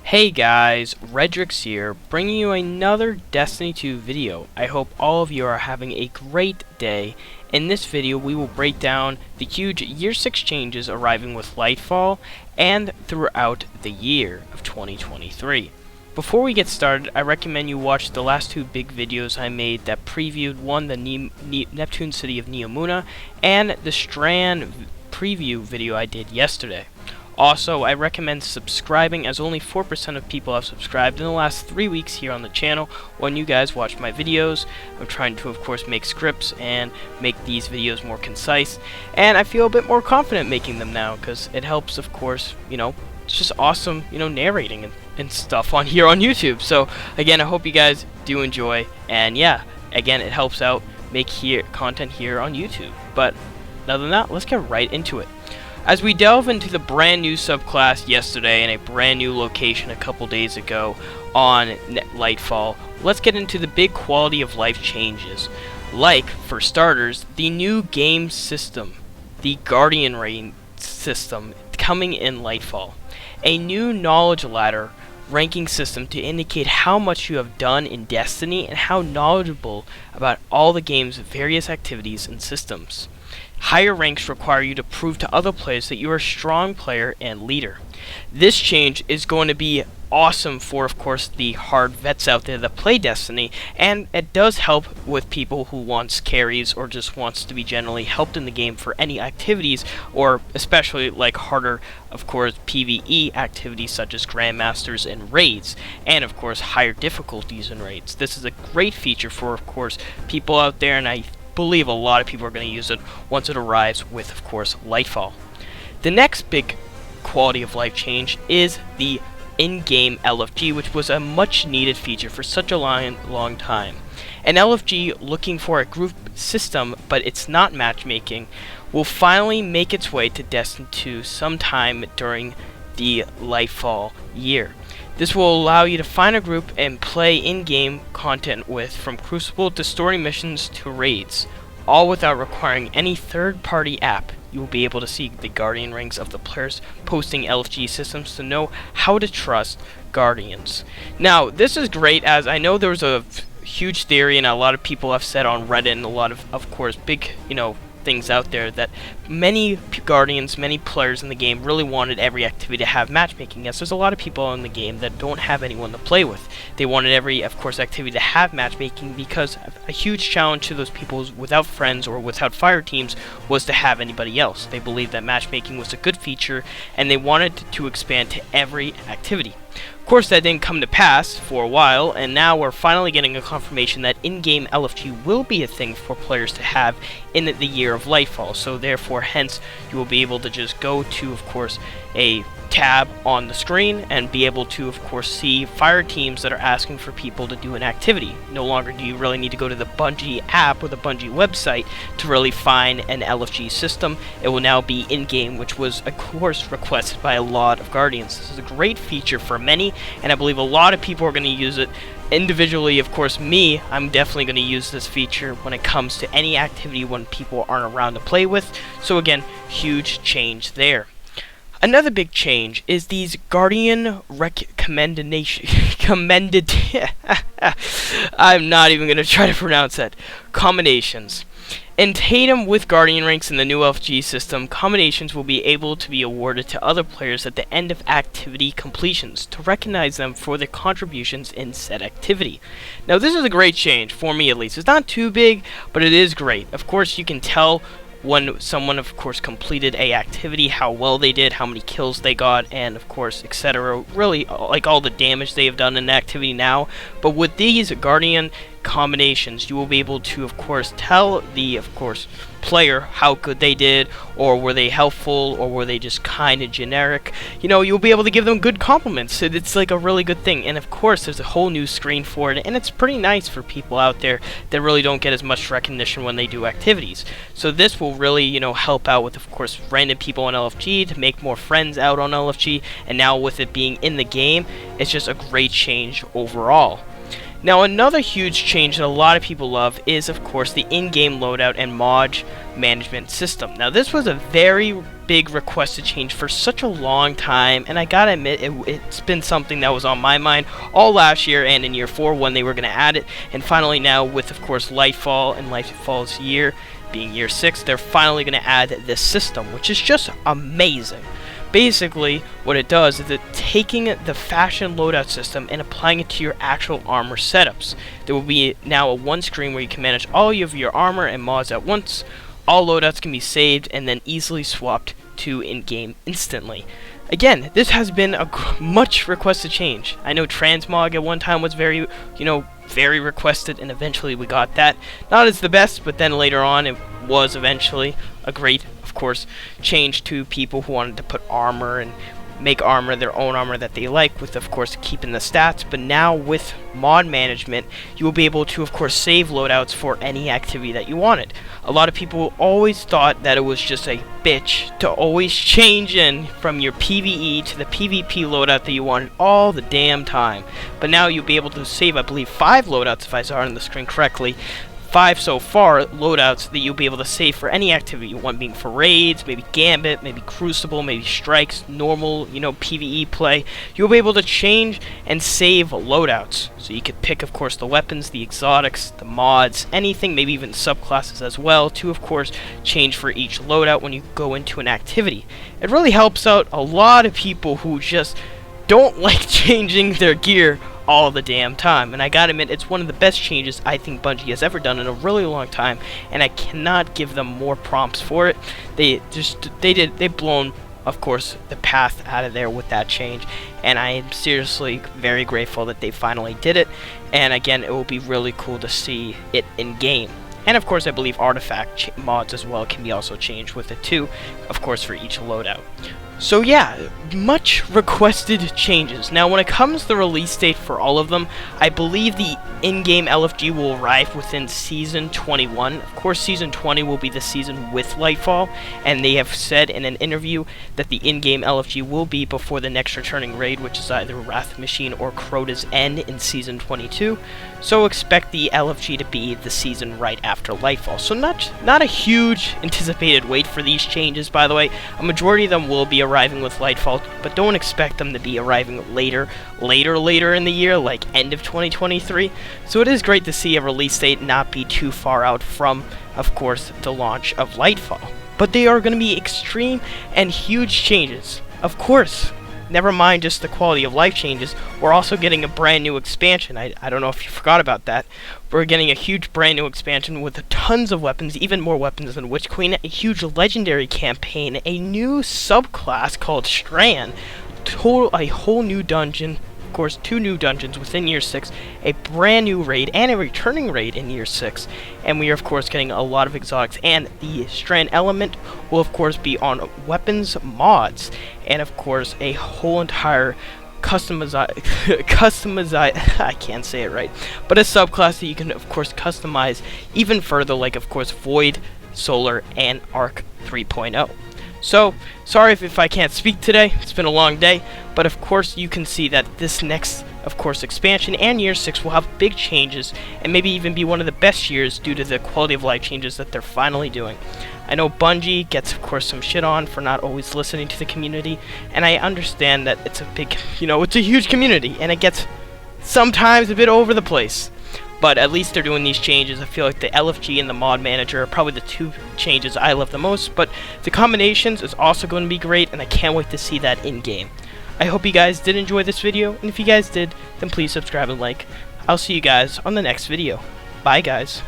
Hey guys, Redrix here, bringing you another Destiny 2 video. I hope all of you are having a great day. In this video we will break down the huge Year 6 changes arriving with Lightfall and throughout the year of 2023. Before we get started, I recommend you watch the last two big videos I made that previewed one, the Neptune City of Neomuna, and the Strand preview video I did yesterday. Also, I recommend subscribing, as only 4% of people have subscribed in the last 3 weeks here on the channel. When you guys watch my videos, I'm trying to, of course, make scripts and make these videos more concise. And I feel a bit more confident making them now, because it helps, of course, it's just awesome, narrating and stuff on here on YouTube. So, again, I hope you guys do enjoy. And yeah, again, it helps out make content here on YouTube. But other than that, let's get right into it. As we delve into the brand new subclass yesterday and a brand new location a couple days ago on Lightfall, let's get into the big quality of life changes. Like, for starters, the new game system, the Guardian Rank system coming in Lightfall. A new knowledge ladder ranking system to indicate how much you have done in Destiny and how knowledgeable about all the game's various activities and systems. Higher ranks require you to prove to other players that you are a strong player and leader. This change is going to be awesome for, of course, the hard vets out there that play Destiny, and it does help with people who wants carries or just wants to be generally helped in the game for any activities, or especially like harder, of course, PvE activities such as Grandmasters and raids, and of course higher difficulties in raids. This is a great feature for, of course, people out there, and I believe a lot of people are going to use it once it arrives with, of course, Lightfall. The next big quality of life change is the in-game LFG, which was a much needed feature for such a long time. An LFG looking for a group system, but it's not matchmaking, will finally make its way to Destiny 2 sometime during the Lightfall year. This will allow you to find a group and play in-game content with, from Crucible to story missions to raids, all without requiring any third-party app. You will be able to see the Guardian ranks of the players posting LFG systems to know how to trust Guardians. Now, this is great, as I know there's a huge theory, and a lot of people have said on Reddit, and a lot of course, big, things out there, that many Guardians, many players in the game really wanted every activity to have matchmaking. Yes, there's a lot of people in the game that don't have anyone to play with. They wanted every, of course, activity to have matchmaking, because a huge challenge to those people without friends or without fire teams was to have anybody else. They believed that matchmaking was a good feature, and they wanted to expand to every activity. Of course, that didn't come to pass for a while, and now we're finally getting a confirmation that in-game LFG will be a thing for players to have in the year of Lightfall. So therefore, hence, you will be able to just go to, of course, a tab on the screen and be able to, of course, see fire teams that are asking for people to do an activity. No longer do you really need to go to the Bungie app or the Bungie website to really find an LFG system. It will now be in-game, which was, of course, requested by a lot of Guardians. This is a great feature for many, and I believe a lot of people are going to use it. Individually, of course, me, I'm definitely going to use this feature when it comes to any activity when people aren't around to play with. So again, huge change there. Another big change is these Guardian commended I'm not even going to try to pronounce that. Commendations. In tandem with Guardian ranks in the new LFG system, commendations will be able to be awarded to other players at the end of activity completions to recognize them for their contributions in said activity. Now, this is a great change, for me at least. It's not too big, but it is great. Of course, you can tell when someone, of course, completed a activity, how well they did, how many kills they got, and of course, etc. Really, like all the damage they have done in the activity now. But with these Guardian combinations, you will be able to, of course, tell the, of course, player how good they did, or were they helpful, or were they just kind of generic. You'll be able to give them good compliments. It's like a really good thing. And of course, there's a whole new screen for it, and it's pretty nice for people out there that really don't get as much recognition when they do activities. So this will really, help out with, of course, random people on LFG to make more friends out on LFG, and now with it being in the game, it's just a great change overall. Now, another huge change that a lot of people love is, of course, the in-game loadout and mod management system. Now, this was a very big requested change for such a long time, and I gotta admit, it's been something that was on my mind all last year and in year 4 when they were gonna add it, and finally now with, of course, Lightfall and Lightfall's year being year 6, they're finally gonna add this system, which is just amazing. Basically, what it does is it's taking the fashion loadout system and applying it to your actual armor setups. There will be now a one screen where you can manage all of your armor and mods at once. All loadouts can be saved and then easily swapped to in-game instantly. Again, this has been a much requested change. I know transmog at one time was very requested, and eventually we got that. Not as the best, but then later on it was eventually a great, of course, change to people who wanted to put armor and make armor their own armor that they like, with of course keeping the stats. But now with mod management, you will be able to of course save loadouts for any activity that you wanted. A lot of people always thought that it was just a bitch to always change in from your PvE to the PvP loadout that you wanted all the damn time, but now you'll be able to save, I believe, 5 loadouts if I saw it on the screen correctly. 5 so far loadouts that you'll be able to save for any activity you want, being for raids, maybe Gambit, maybe Crucible, maybe Strikes, normal, PvE play. You'll be able to change and save loadouts. So you could pick, of course, the weapons, the exotics, the mods, anything, maybe even subclasses as well, to, of course, change for each loadout when you go into an activity. It really helps out a lot of people who just don't like changing their gear all the damn time, and I gotta admit, it's one of the best changes I think Bungie has ever done in a really long time, and I cannot give them more prompts for it. They've blown, of course, the path out of there with that change, and I am seriously very grateful that they finally did it. And again, it will be really cool to see it in game. And of course, I believe artifact mods as well can be also changed with it too, of course, for each loadout. So yeah, much requested changes. Now when it comes to the release date for all of them, I believe the in-game LFG will arrive within Season 21. Of course, Season 20 will be the season with Lightfall, and they have said in an interview that the in-game LFG will be before the next returning raid, which is either Wrath Machine or Crota's End in Season 22. So expect the LFG to be the season right after Lightfall. So not a huge anticipated wait for these changes, by the way. A majority of them will be arriving with Lightfall, but don't expect them to be arriving later in the year, like end of 2023. So it is great to see a release date not be too far out from, of course, the launch of Lightfall. But they are going to be extreme and huge changes. Of course, never mind just the quality of life changes, we're also getting a brand new expansion. I don't know if you forgot about that. We're getting a huge brand new expansion with tons of weapons, even more weapons than Witch Queen, a huge legendary campaign, a new subclass called Strand, a whole new dungeon, of course 2 new dungeons within year 6, a brand new raid, and a returning raid in year 6. And we are of course getting a lot of exotics, and the Strand element will of course be on weapons mods, and of course a whole entire I can't say it right, but a subclass that you can of course customize even further, like of course Void, Solar, and Arc 3.0. So, sorry if I can't speak today, it's been a long day, but of course you can see that this next, of course, expansion and year 6 will have big changes, and maybe even be one of the best years due to the quality of life changes that they're finally doing. I know Bungie gets, of course, some shit on for not always listening to the community, and I understand that it's a big, it's a huge community, and it gets sometimes a bit over the place. But at least they're doing these changes. I feel like the LFG and the mod manager are probably the 2 changes I love the most, but the commendations is also going to be great, and I can't wait to see that in-game. I hope you guys did enjoy this video, and if you guys did, then please subscribe and like. I'll see you guys on the next video. Bye, guys.